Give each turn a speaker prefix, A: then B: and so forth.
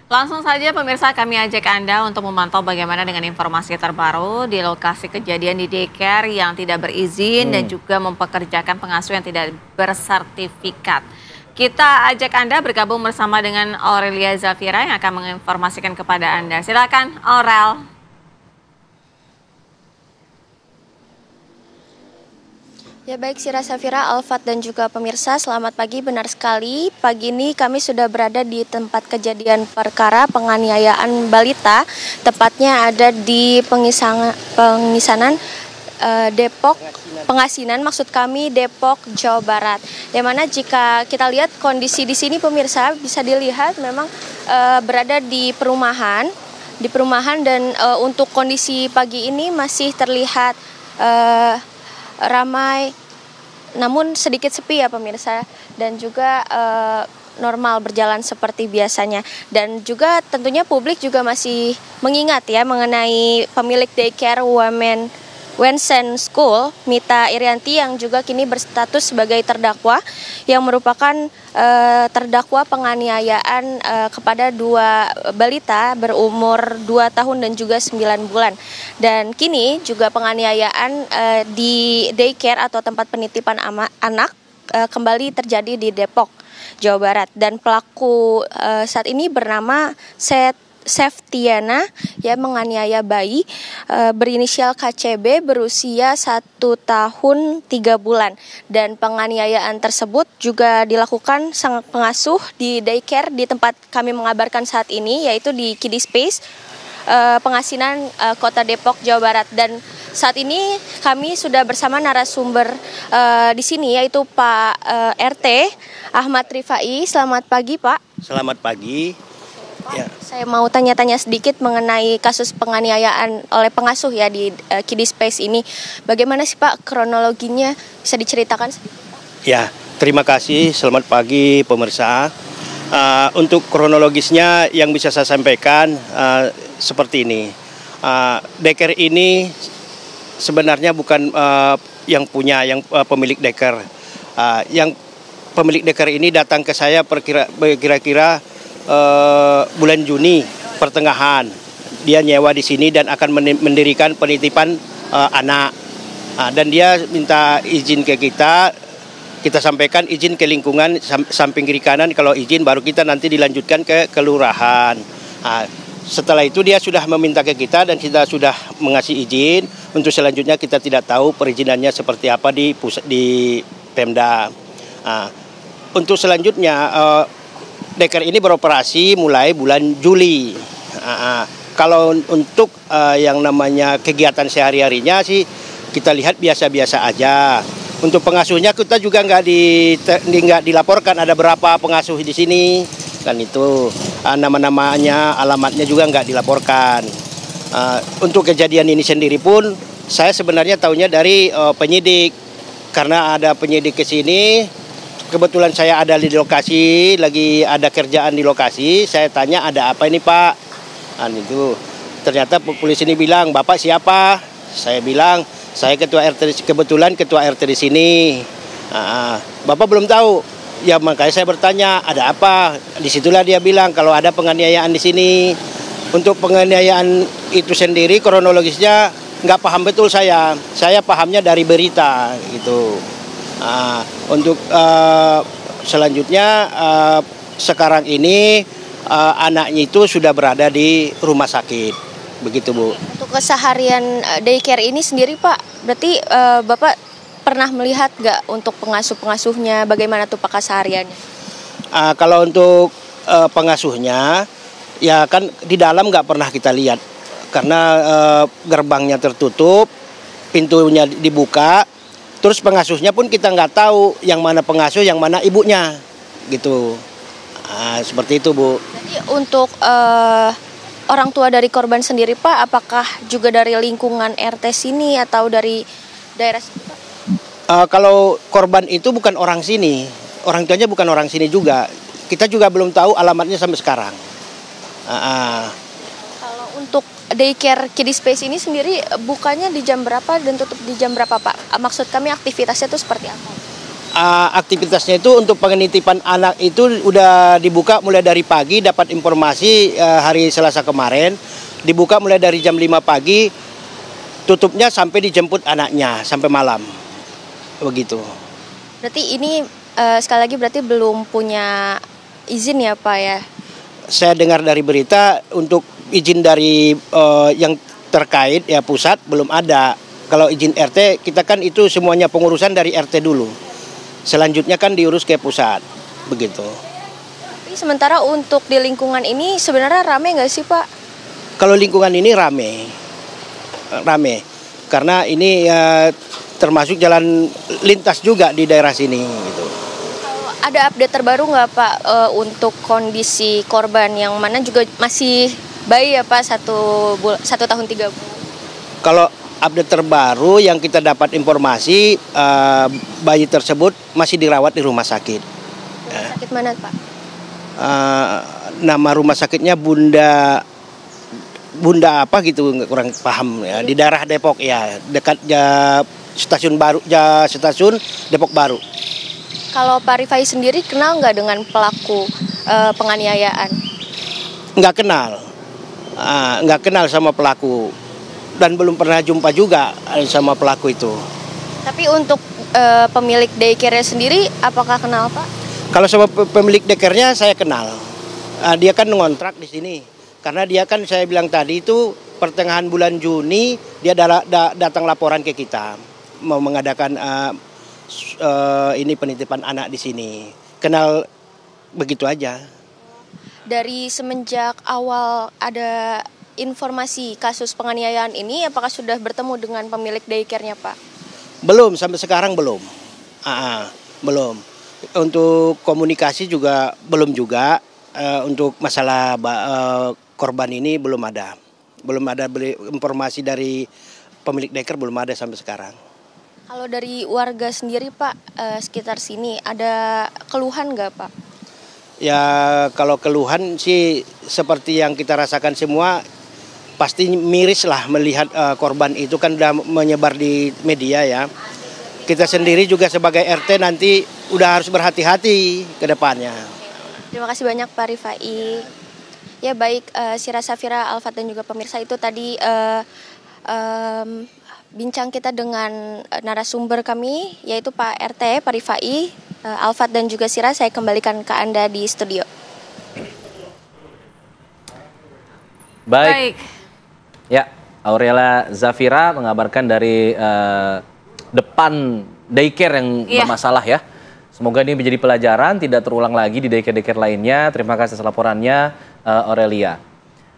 A: Langsung saja pemirsa kami ajak Anda untuk memantau bagaimana dengan informasi terbaru di lokasi kejadian di daycare yang tidak berizin dan juga mempekerjakan pengasuh yang tidak bersertifikat. Kita ajak Anda bergabung bersama dengan Aurelia Zafira yang akan menginformasikan kepada Anda. Silakan Aurel.
B: Ya baik Sira Safira, Alfat dan juga pemirsa, selamat pagi. Benar sekali, pagi ini kami sudah berada di tempat kejadian perkara penganiayaan balita. Tepatnya ada di Pengasinan maksud kami Depok, Jawa Barat. Yang mana jika kita lihat kondisi di sini pemirsa bisa dilihat memang berada di perumahan dan untuk kondisi pagi ini masih terlihat ramai namun sedikit sepi ya pemirsa, dan juga normal berjalan seperti biasanya. Dan juga tentunya publik juga masih mengingat ya mengenai pemilik daycare Wensen School, Mita Irianti, yang juga kini berstatus sebagai terdakwa yang merupakan terdakwa penganiayaan kepada dua balita berumur 2 tahun dan juga 9 bulan. Dan kini juga penganiayaan di daycare atau tempat penitipan anak kembali terjadi di Depok, Jawa Barat. Dan pelaku saat ini bernama Septiana yang menganiaya bayi berinisial KCB berusia 1 tahun 3 bulan. Dan penganiayaan tersebut juga dilakukan sang pengasuh di daycare di tempat kami mengabarkan saat ini, yaitu di Kiddie Space Pengasinan Kota Depok, Jawa Barat. Dan saat ini kami sudah bersama narasumber di sini, yaitu Pak RT Ahmad Rifai. Selamat pagi Pak.
C: Selamat pagi. Ya.
B: Saya mau tanya-tanya sedikit mengenai kasus penganiayaan oleh pengasuh ya di Kiddie Space ini. Bagaimana sih Pak kronologinya? Bisa diceritakan sedikit Pak?
C: Ya, terima kasih. Selamat pagi pemirsa. Untuk kronologisnya yang bisa saya sampaikan seperti ini. Daycare ini sebenarnya bukan yang pemilik daycare. Yang pemilik daycare ini datang ke saya kira-kira bulan Juni pertengahan. Dia nyewa di sini dan akan mendirikan penitipan anak. Dan dia minta izin ke kita sampaikan izin ke lingkungan samping kiri kanan, kalau izin baru kita nanti dilanjutkan ke kelurahan. Setelah itu dia sudah meminta ke kita dan kita sudah mengasih izin. Untuk selanjutnya kita tidak tahu perizinannya seperti apa di Pemda. Untuk selanjutnya daycare ini beroperasi mulai bulan Juli. Kalau untuk yang namanya kegiatan sehari-harinya sih kita lihat biasa-biasa aja. Untuk pengasuhnya kita juga nggak dilaporkan ada berapa pengasuh di sini, kan itu nama-namanya, alamatnya juga nggak dilaporkan. Untuk kejadian ini sendiri pun saya sebenarnya tahunya dari penyidik, karena ada penyidik ke sini. Kebetulan saya ada di lokasi, lagi ada kerjaan di lokasi. Saya tanya ada apa ini Pak? Itu ternyata polisi ini bilang, Bapak siapa? Saya bilang, saya ketua RT, kebetulan ketua RT di sini. Bapak belum tahu. Ya makanya saya bertanya, ada apa? Disitulah dia bilang kalau ada penganiayaan di sini. Untuk penganiayaan itu sendiri kronologisnya nggak paham betul saya. Saya pahamnya dari berita gitu. Untuk selanjutnya sekarang ini anaknya itu sudah berada di rumah sakit, begitu Bu.
B: Untuk keseharian daycare ini sendiri Pak, berarti Bapak pernah melihat nggak untuk pengasuh-pengasuhnya, bagaimana tuh Pak kesehariannya?
C: Kalau untuk pengasuhnya, ya kan di dalam nggak pernah kita lihat karena gerbangnya tertutup, pintunya dibuka. Terus pengasuhnya pun kita nggak tahu yang mana pengasuh, yang mana ibunya, gitu. Seperti itu Bu.
B: Jadi untuk orang tua dari korban sendiri Pak, apakah juga dari lingkungan RT sini atau dari daerah sini Pak?
C: Kalau korban itu bukan orang sini, orang tuanya bukan orang sini juga. Kita juga belum tahu alamatnya sampai sekarang.
B: Kalau untuk daycare Kiddie Space ini sendiri bukanya di jam berapa dan tutup di jam berapa Pak? Maksud kami aktivitasnya itu seperti apa?
C: aktivitasnya itu untuk penitipan anak itu udah dibuka mulai dari pagi, dapat informasi hari Selasa kemarin, dibuka mulai dari jam 5 pagi, tutupnya sampai dijemput anaknya sampai malam. Begitu.
B: Berarti ini sekali lagi berarti belum punya izin ya Pak ya?
C: Saya dengar dari berita untuk izin dari yang terkait ya pusat belum ada. Kalau izin RT kita kan itu semuanya pengurusan dari RT dulu. Selanjutnya kan diurus ke pusat, begitu.
B: Tapi sementara untuk di lingkungan ini sebenarnya rame nggak sih Pak?
C: Kalau lingkungan ini rame, karena ini ya termasuk jalan lintas juga di daerah sini. Gitu.
B: Ada update terbaru nggak Pak untuk kondisi korban yang mana juga masih bayi ya Pak 1 tahun 3 bulan?
C: Kalau update terbaru yang kita dapat informasi bayi tersebut masih dirawat di rumah sakit.
B: Rumah sakit mana Pak?
C: Nama rumah sakitnya Bunda apa gitu kurang paham ya, di daerah Depok ya, dekat stasiun Depok Baru.
B: Kalau Pak Rifai sendiri kenal nggak dengan pelaku penganiayaan?
C: Nggak kenal sama pelaku dan belum pernah jumpa juga sama pelaku itu.
B: Tapi untuk pemilik daycare sendiri apakah kenal Pak?
C: Kalau sama pemilik daycare-nya saya kenal. Dia kan ngontrak di sini. Karena dia kan saya bilang tadi itu pertengahan bulan Juni dia datang laporan ke kita mau mengadakan ini penitipan anak di sini. Kenal begitu aja.
B: Dari semenjak awal ada informasi kasus penganiayaan ini, apakah sudah bertemu dengan pemilik daycare-nya Pak?
C: Belum, sampai sekarang belum. Belum. Untuk komunikasi juga belum juga. Untuk masalah korban ini belum ada. Belum ada informasi dari pemilik daycare, belum ada sampai sekarang.
B: Kalau dari warga sendiri Pak, sekitar sini ada keluhan nggak Pak?
C: Ya kalau keluhan sih seperti yang kita rasakan semua, pasti miris lah melihat korban itu kan udah menyebar di media ya. Kita sendiri juga sebagai RT nanti udah harus berhati-hati ke depannya.
B: Terima kasih banyak Pak Rifai. Ya baik, Sira Safira, Alfat dan juga pemirsa itu tadi bincang kita dengan narasumber kami yaitu Pak RT, Pak Rifai, Alfat dan juga Sira. Saya kembalikan ke Anda di studio.
D: Baik. Ya, Aurela Zafira mengabarkan dari depan daycare yang bermasalah ya. Semoga ini menjadi pelajaran, tidak terulang lagi di daycare-daycare lainnya. Terima kasih atas laporannya, Aurelia.